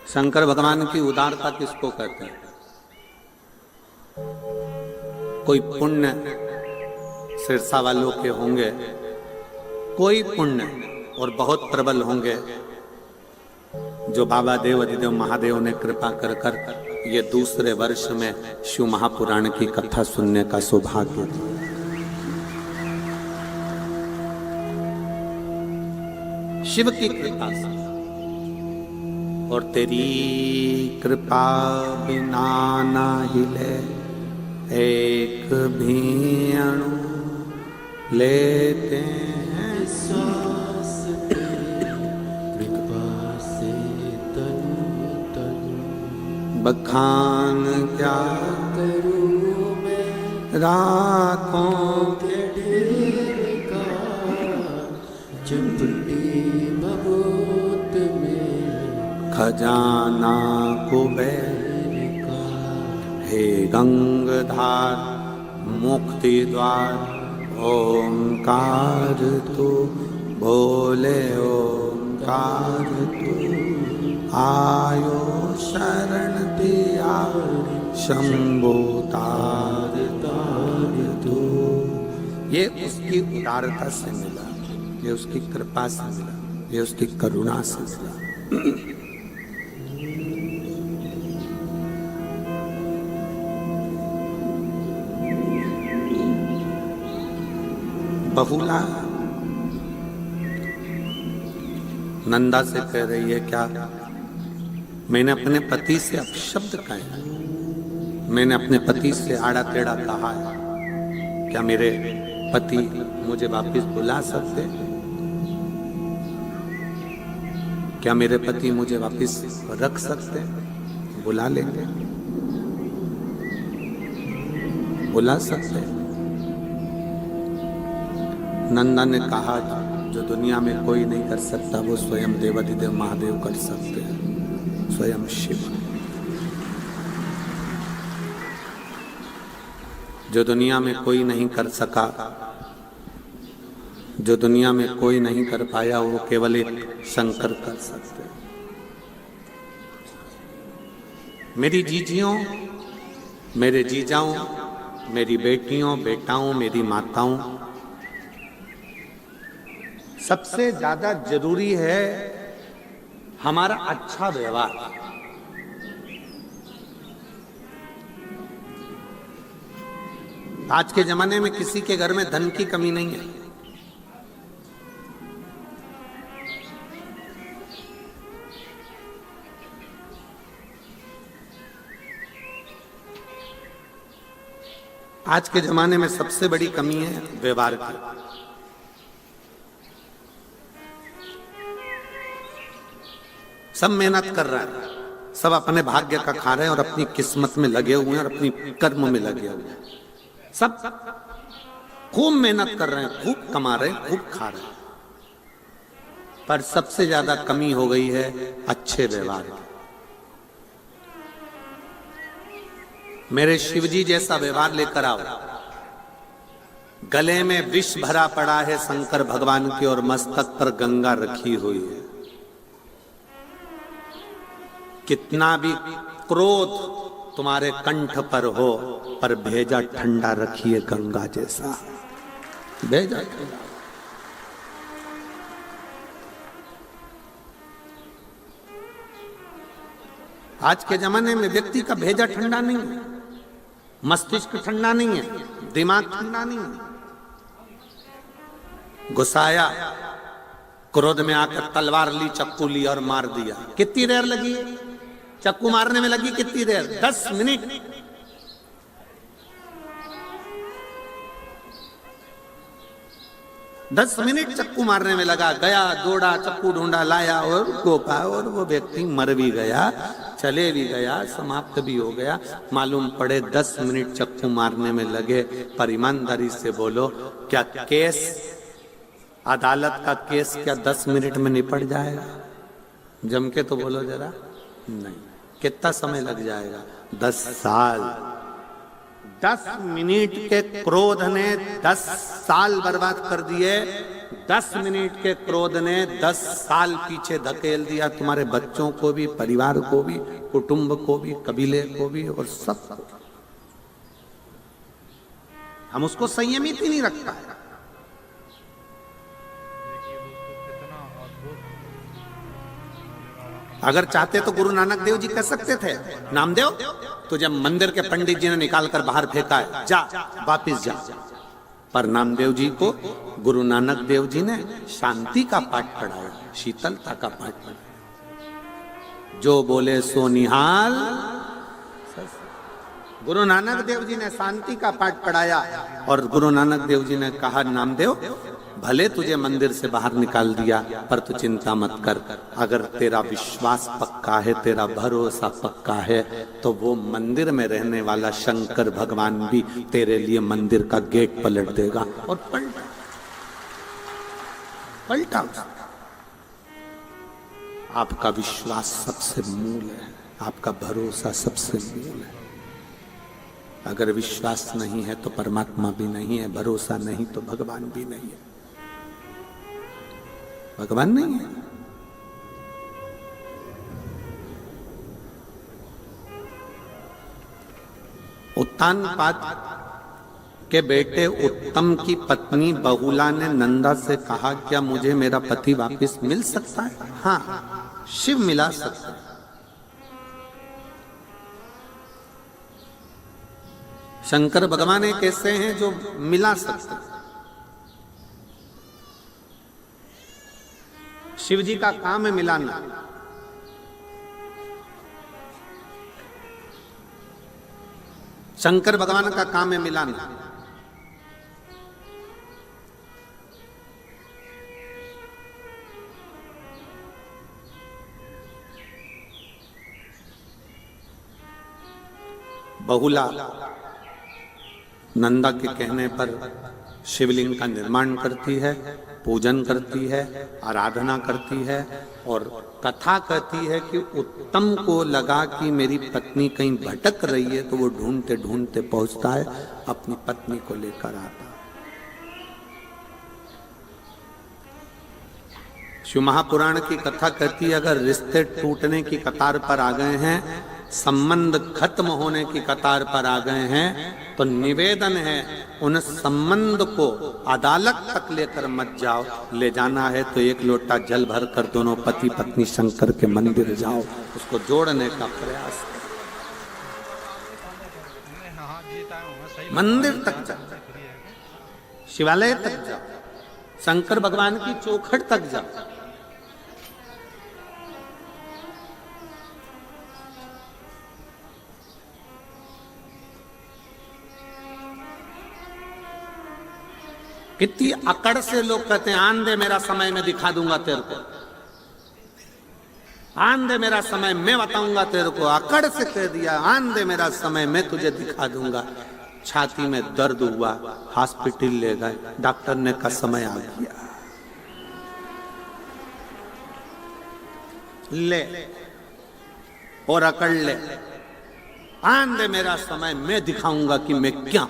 शंकर भगवान की उदारता किसको कहते हैं? कोई पुण्य सिरसा वालों के होंगे, कोई पुण्य और बहुत प्रबल होंगे जो बाबा देव अधिदेव महादेव ने कृपा कर कर ये दूसरे वर्ष में शिव महापुराण की कथा सुनने का सौभाग्य दिया। शिव की कृपा से और तेरी कृपा बिना ना हिले एक भी अणु लेते हैं श्वास कृपा से तनु तनु बखान क्या करूं मैं रातों के ढेर का चपटी भभूत में खजाना कुबेर का हे गंगधार मुक्ति द्वार ओंकार तू बोले ओंकार तू आयो शरण दिया शंभो तार तार तू। ये उसकी उदारता से मिला, ये उसकी कृपा से मिला, ये उसकी करुणा से मिला। बहुला नंदा से कह रही है, क्या मैंने अपने पति से अपशब्द कहे, मैंने अपने पति से आड़ा टेढ़ा कहा है, क्या मेरे पति मुझे वापस बुला सकते? क्या मेरे पति मुझे वापस रख सकते? बुला लेंगे, बुला सकते। नंदा ने कहा, जो दुनिया में कोई नहीं कर सकता वो स्वयं देवाधिदेव महादेव कर सकते हैं, स्वयं शिव। जो दुनिया में कोई नहीं कर सका, जो दुनिया में कोई नहीं कर पाया, वो केवल एक शंकर कर सकते हैं। मेरी जीजियों, मेरे जीजाओं, मेरी बेटियों, बेटाओं, मेरी माताओं, सबसे ज्यादा जरूरी है हमारा अच्छा व्यवहार। आज के जमाने में किसी के घर में धन की कमी नहीं है। आज के जमाने में सबसे बड़ी कमी है व्यवहार की। सब मेहनत कर रहा है, सब अपने भाग्य का खा रहे हैं और अपनी किस्मत में लगे हुए हैं और अपनी कर्म में लगे हुए हैं। सब खूब मेहनत कर रहे हैं, खूब कमा रहे हैं, खूब खा रहे हैं, पर सबसे ज्यादा कमी हो गई है अच्छे व्यवहार की। मेरे शिवजी जैसा व्यवहार लेकर आओ। गले में विष भरा पड़ा है शंकर भगवान के और मस्तक पर गंगा रखी हुई है। कितना भी क्रोध तुम्हारे कंठ पर हो, पर भेजा ठंडा रखिए गंगा जैसा, भेजा ठंडा। आज के जमाने में व्यक्ति का भेजा ठंडा नहीं है, मस्तिष्क ठंडा नहीं है, दिमाग ठंडा नहीं है। गुस्साया, क्रोध में आकर तलवार ली, चक्कू ली और मार दिया। कितनी देर लगी? चक्कू मारने में लगी कितनी देर? 10 मिनट। दस मिनट चक्कू मारने में लगा। गया, दौड़ा, चक्कू ढूंढा, लाया और गोपा, और वो व्यक्ति मर भी गया, चले भी गया, समाप्त भी हो गया। मालूम पड़े 10 मिनट चक्कू मारने में लगे। पर ईमानदारी से बोलो, क्या केस, अदालत का केस क्या 10 मिनट में निपट जाएगा? जम के तो बोलो जरा। नहीं, कितना समय लग जाएगा? 10 साल। 10 मिनट के क्रोध ने 10 साल बर्बाद कर दिए। 10 मिनट के क्रोध ने 10 साल पीछे धकेल दिया, तुम्हारे बच्चों को भी, परिवार को भी, कुटुंब को भी, कबीले को भी और सबको। हम उसको संयमित ही नहीं रख पाए। अगर चाहते तो गुरु नानक देव जी कह सकते थे, नामदेव तुझे मंदिर के पंडित जी ने निकाल कर बाहर फेंका है, जा वापिस जा। पर नामदेव जी को गुरु नानक देव जी ने शांति का पाठ पढ़ाया, शीतलता का पाठ पढ़ाया। जो बोले सो निहाल। गुरु नानक देव जी ने शांति का पाठ पढ़ाया और गुरु नानक देव जी ने कहा, नामदेव भले तुझे मंदिर से बाहर निकाल दिया, पर तू चिंता मत कर। अगर तेरा विश्वास पक्का है, तेरा भरोसा पक्का है, तो वो मंदिर में रहने वाला शंकर भगवान भी तेरे लिए मंदिर का गेट पलट देगा। और पलटा। आपका विश्वास सबसे मूल है, आपका भरोसा सबसे मूल है। अगर विश्वास नहीं है तो परमात्मा भी नहीं है, भरोसा नहीं तो भगवान भी नहीं है। भगवान नहीं है। उत्तानपाद के बेटे उत्तम की पत्नी बहुला ने नंदा से कहा, क्या मुझे मेरा पति वापस मिल सकता है? हाँ, शिव मिला सकता है। शंकर भगवान एक ऐसे हैं जो मिला सकते हैं। शिव जी का काम है मिलाना। शंकर भगवान का काम है मिलाना। बहुला नंदा के कहने पर शिवलिंग का निर्माण करती है, पूजन करती है, आराधना करती है और कथा कहती है कि उत्तम को लगा कि मेरी पत्नी कहीं भटक रही है, तो वो ढूंढते ढूंढते पहुंचता है, अपनी पत्नी को लेकर आता है। शिव महापुराण की कथा कहती है, अगर रिश्ते टूटने की कतार पर आ गए हैं, संबंध खत्म होने की कतार पर आ गए हैं, तो निवेदन है उन संबंध को अदालत तक लेकर मत जाओ। ले जाना है तो एक लोटा जल भर कर दोनों पति पत्नी शंकर के मंदिर जाओ, उसको जोड़ने का प्रयास करो। मंदिर तक जाओ, शिवालय तक जाओ, शंकर भगवान की चौखट तक जाओ। कितनी अकड़ से लोग कहते हैं, आन दे मेरा समय मैं दिखा दूंगा तेरे को, आन दे मेरा समय मैं बताऊंगा तेरे को। अकड़ से कह दिया, आन दे मेरा समय मैं तुझे दिखा दूंगा। छाती में दर्द हुआ, हॉस्पिटल ले गए, डॉक्टर ने कहा समय आ गया, ले और अकड़ ले, आन दे मेरा समय मैं दिखाऊंगा कि मैं क्या।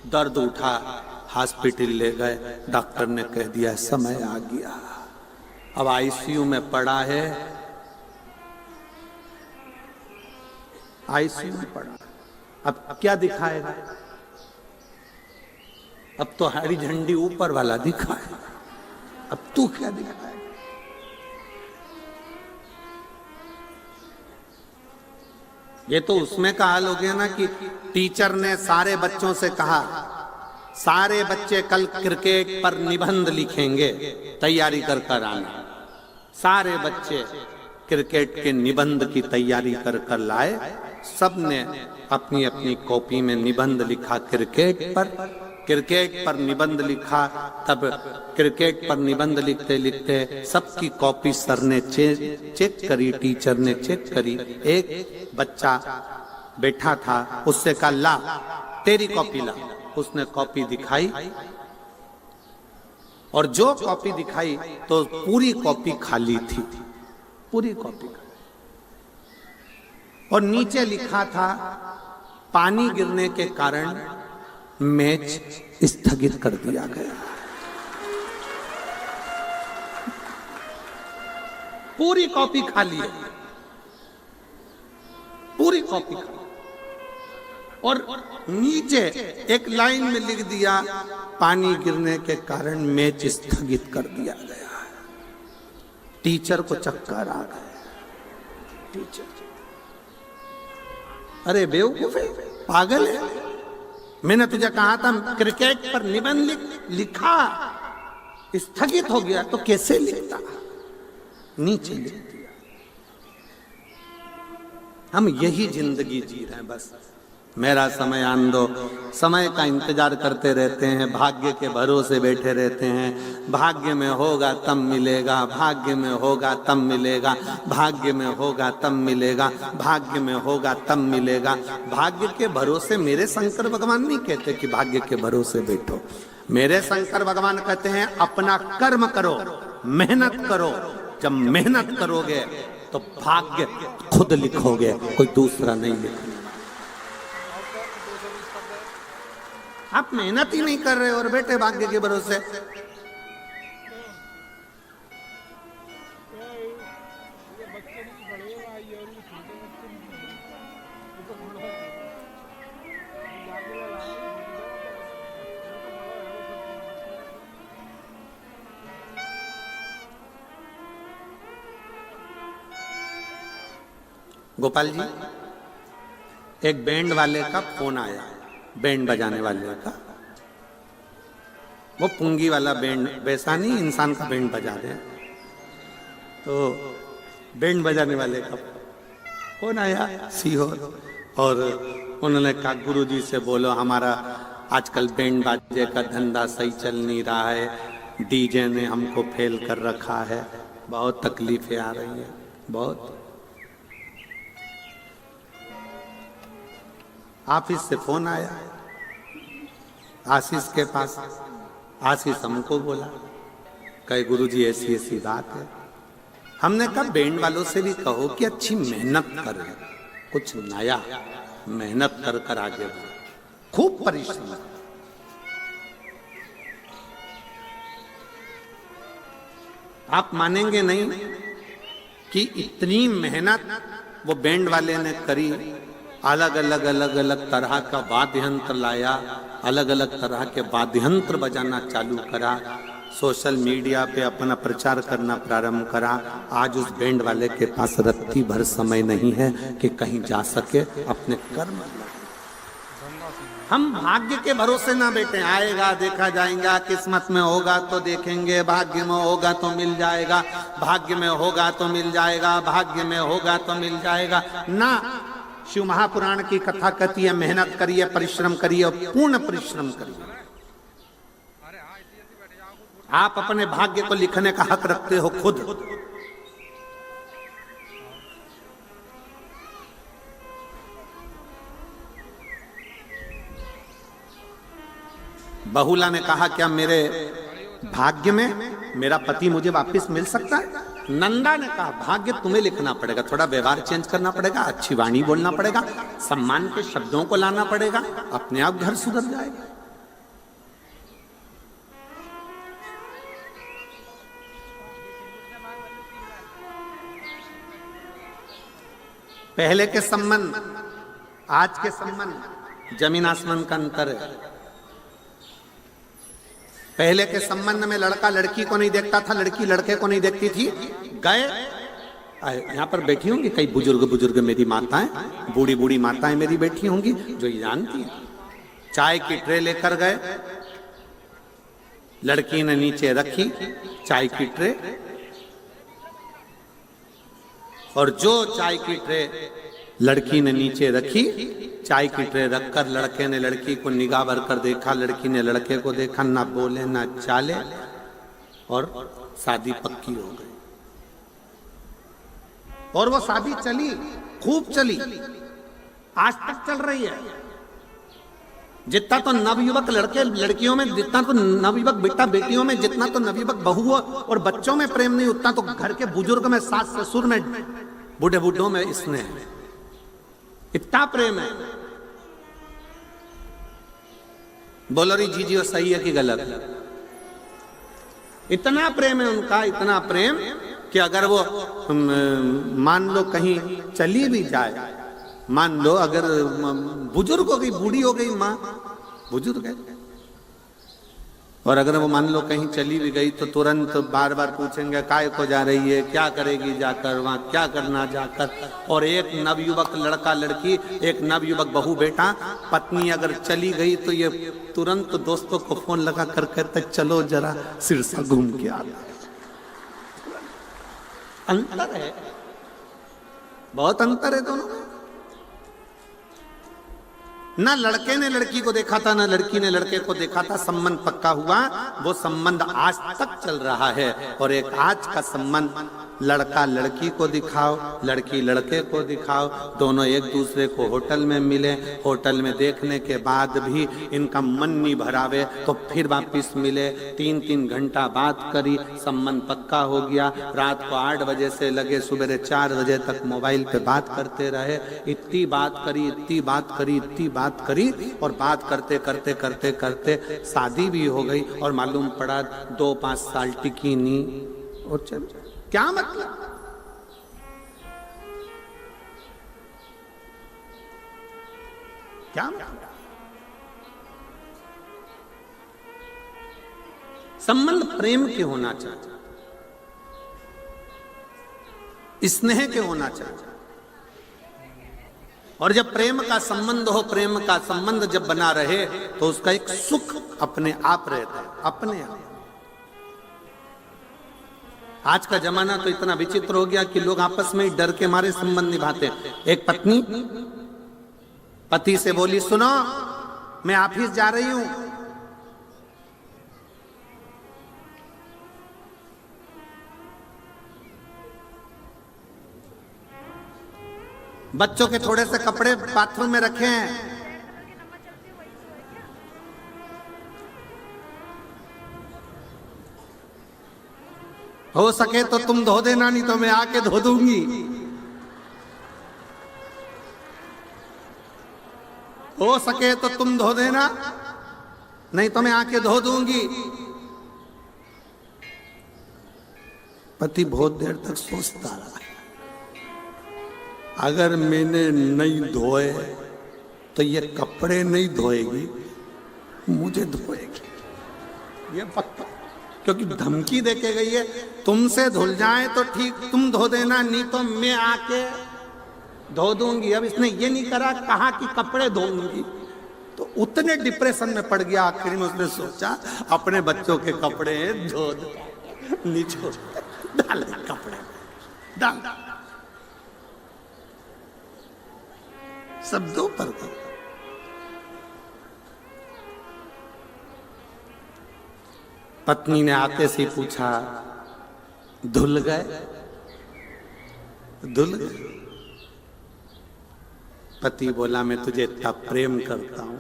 दर्द उठा, हॉस्पिटल ले गए, डॉक्टर ने कह दिया समय आ गया। अब आईसीयू में पड़ा है, आईसीयू में पड़ा। अब क्या दिखाएगा? अब तो हरी झंडी ऊपर वाला दिखाए, अब तू क्या दिखाएगा? ये तो उसमें का हाल हो गया ना कि टीचर ने सारे बच्चों से कहा, सारे बच्चे कल क्रिकेट पर निबंध लिखेंगे, तैयारी कर कर आना। सारे बच्चे क्रिकेट के निबंध की तैयारी कर कर लाए। सबने अपनी अपनी कॉपी में निबंध लिखा क्रिकेट पर निबंध लिखा। तब क्रिकेट पर निबंध लिखते लिखते सबकी कॉपी सर ने चेक करी, टीचर ने चेक करी। एक बच्चा बैठा था, उससे कहा ला तेरी कॉपी ला। उसने कॉपी दिखाई और जो कॉपी दिखाई तो पूरी कॉपी खाली थी, पूरी कॉपी खाली। और नीचे लिखा था पानी गिरने के कारण मैच स्थगित कर दिया गया। पूरी कॉपी खा ली है, पूरी कॉपी खा ली। और नीचे एक लाइन में लिख दिया, पानी गिरने के कारण मैच स्थगित कर दिया गया है। टीचर को चक्कर आ गया। टीचर, अरे बेवकूफ है, पागल है, मैंने तुझे कहा था क्रिकेट पर निबंध लिखा, स्थगित हो गया तो कैसे लिखता, नीचे लिख दिया। हम यही जिंदगी जी रहे हैं, बस मेरा समय आन दो, समय का इंतजार करते रहते हैं, भाग्य के भरोसे बैठे रहते हैं। भाग्य में होगा तब मिलेगा, भाग्य में होगा तब मिलेगा, भाग्य में होगा तब मिलेगा, भाग्य में होगा तब मिलेगा। भाग्य के भरोसे मेरे शंकर भगवान नहीं कहते कि भाग्य के भरोसे बैठो। मेरे शंकर भगवान कहते हैं अपना कर्म करो, मेहनत करो। जब मेहनत करोगे तो भाग्य खुद लिखोगे, कोई दूसरा नहीं लिखेगा। आप मेहनत ही नहीं कर रहे और बैठे भाग्य के भरोसे। गोपाल जी, एक बैंड वाले का फोन आया, बैंड बजाने वाले का। वो पुंगी वाला बैंड, वैसा नहीं इंसान का बैंड बजा रहे हैं, तो बैंड बजाने वाले का फोन आया सीहोर, और उन्होंने कहा गुरुजी से बोलो हमारा आजकल बैंड बाजे का धंधा सही चल नहीं रहा है, डीजे ने हमको फेल कर रखा है, बहुत तकलीफें आ रही हैं, बहुत। ऑफिस से फोन आया आशीष के पास। आशीष हमको बोला, कहे गुरुजी ऐसी ऐसी बात है। हमने कहा बैंड वालों से भी कहो कि अच्छी मेहनत करें, कुछ नया मेहनत कर कर आगे बढ़ो, खूब परिश्रम। आप मानेंगे नहीं कि इतनी मेहनत वो बैंड वाले ने करी। अलग अलग तरह का वाद्य यंत्र लाया, अलग अलग तरह के वाद्य यंत्र बजाना चालू करा, सोशल मीडिया पे अपना प्रचार करना प्रारंभ करा। आज उस बैंड वाले के पास रत्ती भर समय नहीं है कि कहीं जा सके, अपने कर्म। हम भाग्य के भरोसे ना बैठे, आएगा देखा जाएगा, किस्मत में होगा तो देखेंगे, भाग्य में होगा तो मिल जाएगा, भाग्य में होगा तो मिल जाएगा, भाग्य में होगा तो मिल जाएगा ना। शिव महापुराण की कथा कहती है मेहनत करिए, परिश्रम करिए और पूर्ण परिश्रम करिए। आप अपने भाग्य को लिखने का हक रखते हो खुद। बहुला ने कहा क्या मेरे भाग्य में मेरा पति मुझे वापस मिल सकता है? नंदा ने कहा भाग्य तुम्हें लिखना पड़ेगा, थोड़ा व्यवहार चेंज करना पड़ेगा, अच्छी वाणी बोलना पड़ेगा, सम्मान के शब्दों को लाना पड़ेगा, अपने आप घर सुधर जाएगा। पहले के संबंध आज के संबंध जमीन आसमान का अंतर है। पहले के संबंध में लड़का लड़की को नहीं देखता था, लड़की लड़के को नहीं देखती थी। गए, यहाँ पर बैठी होंगी कई बुजुर्ग मेरी माताएं, बूढ़ी बूढ़ी माताएं मेरी बैठी होंगी जो ये जानती हैं। चाय की ट्रे लेकर गए, लड़की ने नीचे रखी चाय की ट्रे, और जो चाय की ट्रे लड़की ने नीचे रखी, चाय की ट्रे रखकर लड़के ने लड़की को निगाह भर कर देखा, लड़की ने लड़के को देखा, ना बोले ना चाले, और शादी पक्की हो गई। और वो शादी चली, खूब चली, आज तक चल रही है। जितना तो नवयुवक लड़के लड़कियों में, जितना तो नवयुवक बेटा बेटियों में, जितना तो नवयुवक बहुओं और बच्चों में प्रेम नहीं, उतना तो घर के बुजुर्ग में, सास ससुर में, बूढ़े बूढ़ों में स्नेह, इतना प्रेम है। बोलो री जीजी सही है कि गलत? इतना प्रेम है उनका, इतना प्रेम कि अगर वो मान लो कहीं चली भी जाए, मान लो अगर बुजुर्ग हो गई, बूढ़ी हो गई माँ, बुजुर्ग है, और अगर वो मान लो कहीं चली भी गई तो तुरंत बार बार पूछेंगे काय को जा रही है, क्या करेगी जाकर, वहां क्या करना जाकर। और एक नवयुवक लड़का लड़की, एक नवयुवक बहू बेटा, पत्नी अगर चली गई तो ये तुरंत दोस्तों को फोन लगा कर कहते चलो जरा सिरसा घूम के आ। अंतर है, बहुत अंतर है दोनों में। ना लड़के ने लड़की को देखा था, ना लड़की ने लड़के को देखा था, संबंध पक्का हुआ, वो संबंध आज तक चल रहा है। और एक आज का संबंध, लड़का लड़की को दिखाओ, लड़की लड़के को दिखाओ, दोनों एक दूसरे को होटल में मिले, होटल में देखने के बाद भी इनका मन नहीं भरावे तो फिर वापिस मिले, 3-3 घंटा बात करी, संबंध पक्का हो गया, रात को 8 बजे से लगे सुबह 4 बजे तक मोबाइल पे बात करते रहे, इतनी बात करी, इतनी बात करी, इतनी बात करी, और बात करते करते करते करते शादी भी हो गई, और मालूम पड़ा 2-5 साल टिकी नहीं। और चल क्या मतलब, क्या मतलब? संबंध प्रेम के होना चाहिए, स्नेह के होना चाहिए। और जब प्रेम का संबंध हो, प्रेम का संबंध जब बना रहे तो उसका एक सुख अपने आप रहता है, अपने आप। आज का जमाना तो इतना विचित्र हो गया कि लोग आपस में ही डर के मारे संबंध निभाते हैं। एक पत्नी पति से बोली, सुनो मैं ऑफिस जा रही हूं, बच्चों के थोड़े से कपड़े बाथरूम में रखे हैं, हो सके तो तुम धो देना, नहीं तो मैं आके धो दूंगी। हो सके तो तुम धो देना, नहीं तो मैं आके धो दूंगी। पति बहुत देर तक सोचता रहा, अगर मैंने नहीं धोए तो ये कपड़े नहीं धोएगी, मुझे धोएगी, ये पक्का। क्योंकि धमकी देके गई है, तुमसे धुल जाए तो ठीक, तुम धो देना, नहीं तो मैं आके धो दूंगी। अब इसने ये नहीं करा, कहा कि कपड़े धोऊंगी, तो उतने डिप्रेशन में पड़ गया। आखिर में उसने सोचा अपने बच्चों के कपड़े धो दो, नीचे डाल कपड़े डाल, सब दो पर दो। पत्नी ने आते से पूछा, धुल गए? धुल गए? पति बोला, मैं तुझे इतना प्रेम करता हूं।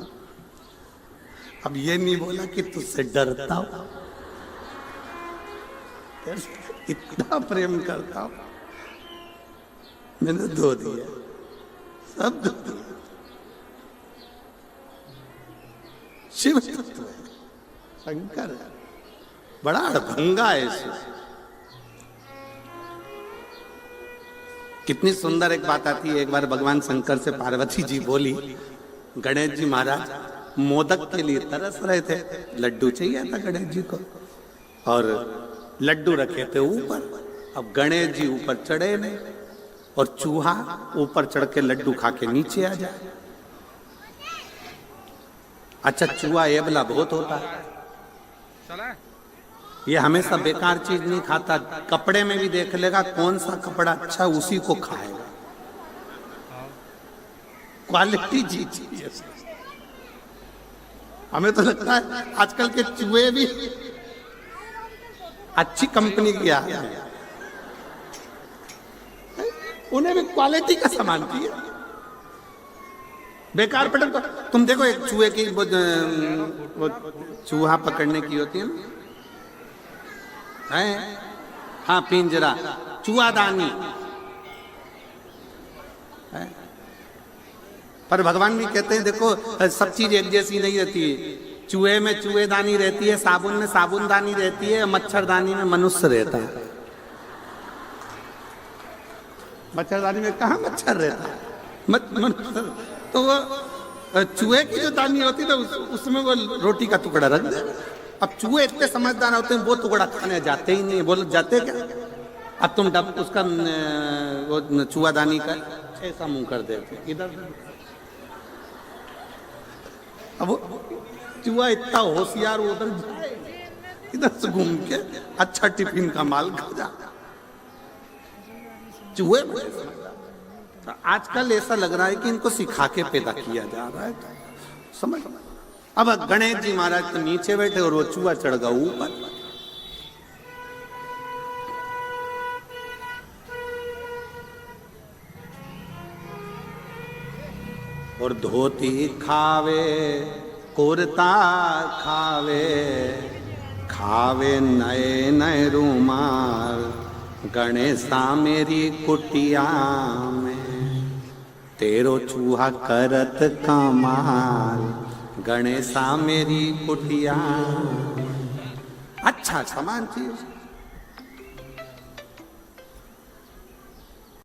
अब ये नहीं बोला कि तुझसे डरता हूं, इतना प्रेम करता हूं, मैंने धो दिया, सब धो दिया। शिव तत्व है, शंकर है, बड़ा अड़भंगा है इसमें। कितनी सुंदर एक बात आती है। एक बार भगवान शंकर से पार्वती जी बोली, गणेश जी महाराज मोदक के लिए तरस रहे थे, लड्डू चाहिए था गणेश जी को, और लड्डू रखे थे ऊपर। अब गणेश जी ऊपर चढ़े नहीं, और चूहा ऊपर चढ़ के लड्डू खा के नीचे आ जाए। अच्छा, चूहा एबला बहुत होता है, ये हमेशा बेकार चीज नहीं खाता, कपड़े में भी देख लेगा कौन सा कपड़ा अच्छा उसी को खाएगा, क्वालिटी चीज चाहिए। हमें तो लगता है आजकल के चूहे भी अच्छी कंपनी के आ गए, उन्हें भी क्वालिटी का सामान चाहिए। बेकार पटक तो तुम देखो, एक चूहे की वो चूहा पकड़ने की होती है ना, है? हाँ, पिंजरा, चूहादानी है। पर भगवान भी कहते हैं देखो, सब चीज एक जैसी नहीं रहती है। चूहे में चूहेदानी रहती है, साबुन में साबुनदानी रहती है, मच्छरदानी में मनुष्य रहता है। मच्छरदानी में कहाँ मच्छर रहता है? तो वो चूहे की जो दानी होती है तो उसमें वो रोटी का टुकड़ा रख दे। अब चूहे इतने समझदार होते हैं, वो टुकड़ा खाने जाते ही नहीं। बोलो जाते क्या? अब तुम उसका वो चूहादानी का ऐसा मुंह कर देते इधर। अब चूहा इतना होशियार, वो उधर जाए, इधर से घूम के अच्छा टिफिन का माल खा जा। चूहे तो आजकल ऐसा लग रहा है कि इनको सिखा के पैदा किया जा रहा है। तो समझ, अब गणेश जी महाराज तो नीचे बैठे और वो चूहा चढ़ गया ऊपर। और धोती खावे कुर्ता खावे, खावे नए नए रूमाल, गणेशा मेरी कुटिया में तेरो चूहा करत कमाल, गणेशा मेरी कुटिया। अच्छा सामान चाहिए।